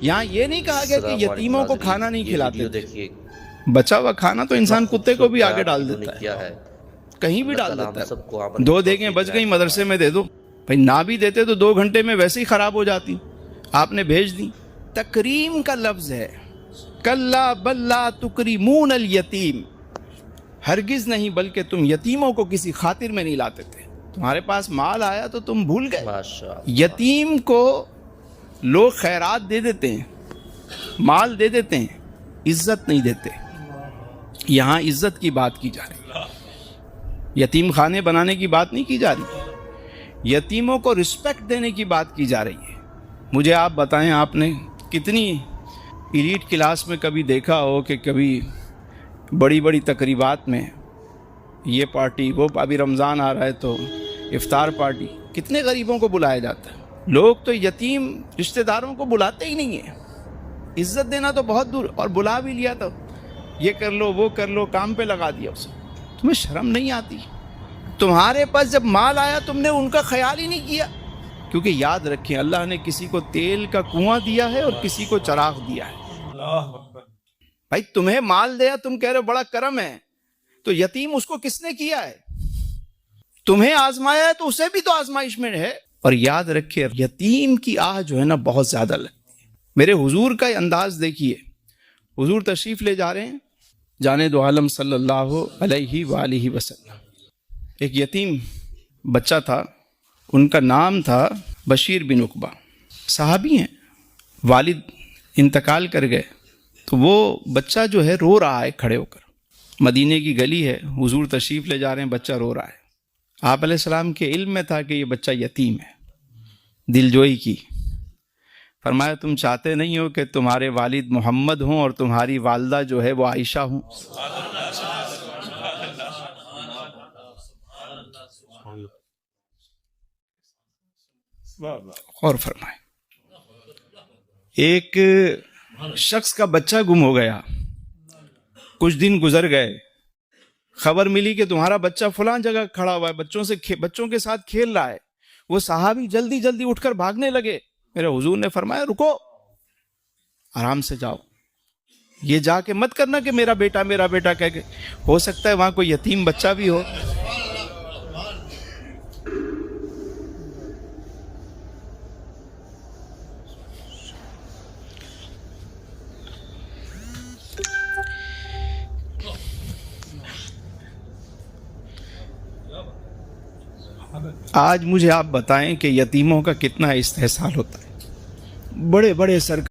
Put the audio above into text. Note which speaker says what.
Speaker 1: یہاں یہ نہیں کہا گیا کہ یتیموں کو کھانا نہیں کھلاتے تھے. بچا ہوا کھانا تو انسان کتے کو بھی آگے ڈال دیتا ہے, کہیں بھی ڈال دیتا ہے. 2 دیگیں بچ گئی مدرسے میں دے دو بھائی, نہ بھی دیتے تو 2 گھنٹے میں ویسے ہی خراب ہو جاتی, آپ نے بھیج دی. تکریم کا لفظ ہے, کلا بل لا تکریمون الیتیم, ہرگز نہیں بلکہ تم یتیموں کو کسی خاطر میں نہیں لاتے تھے. تمہارے پاس مال آیا تو تم بھول گئے. یتیم کو لوگ خیرات دے دیتے ہیں, مال دے دیتے ہیں, عزت نہیں دیتے. یہاں عزت کی بات کی جا رہی ہے, یتیم خانے بنانے کی بات نہیں کی جا رہی, یتیموں کو رسپیکٹ دینے کی بات کی جا رہی ہے. مجھے آپ بتائیں, آپ نے کتنی ایلیٹ کلاس میں کبھی دیکھا ہو کہ کبھی بڑی بڑی تقریبات میں یہ پارٹی وہ, ابھی رمضان آ رہا ہے تو افطار پارٹی, کتنے غریبوں کو بلایا جاتا ہے. لوگ تو یتیم رشتہ داروں کو بلاتے ہی نہیں ہیں. عزت دینا تو بہت دور, اور بلا بھی لیا تو یہ کر لو وہ کر لو, کام پہ لگا دیا اسے. تمہیں شرم نہیں آتی؟ تمہارے پاس جب مال آیا تم نے ان کا خیال ہی نہیں کیا. کیونکہ یاد رکھیں, اللہ نے کسی کو تیل کا کنواں دیا ہے اور کسی کو چراغ دیا ہے. بھائی تمہیں مال دیا, تم کہہ رہے ہو بڑا کرم ہے, تو یتیم اس کو کس نے کیا ہے؟ تمہیں آزمایا ہے تو اسے بھی تو آزمائش میں ہے. اور یاد رکھے, یتیم کی آہ جو ہے نا بہت زیادہ لگتی ہے. میرے حضور کا انداز دیکھیے, حضور تشریف لے جا رہے ہیں, جانے دو عالم صلی اللہ علیہ وآلہ وسلم. ایک یتیم بچہ تھا, ان کا نام تھا بشیر بن عقبہ, صحابی ہیں. والد انتقال کر گئے تو وہ بچہ جو ہے رو رہا ہے کھڑے ہو کر. مدینے کی گلی ہے, حضور تشریف لے جا رہے ہیں, بچہ رو رہا ہے. آپ علیہ السلام کے علم میں تھا کہ یہ بچہ یتیم ہے, دل جوئی کی. فرمایا تم چاہتے نہیں ہو کہ تمہارے والد محمد ہوں اور تمہاری والدہ جو ہے وہ عائشہ ہوں؟ غور فرمائے. ایک شخص کا بچہ گم ہو گیا, کچھ دن گزر گئے, خبر ملی کہ تمہارا بچہ فلاں جگہ کھڑا ہوا ہے, بچوں کے ساتھ کھیل رہا ہے. وہ صحابی جلدی جلدی اٹھ کر بھاگنے لگے. میرے حضور نے فرمایا رکو, آرام سے جاؤ, یہ جا کے مت کرنا کہ میرا بیٹا کہہ کے, ہو سکتا ہے وہاں کوئی یتیم بچہ بھی ہو. آج مجھے آپ بتائیں کہ یتیموں کا کتنا استحصال ہوتا ہے. بڑے بڑے سرکار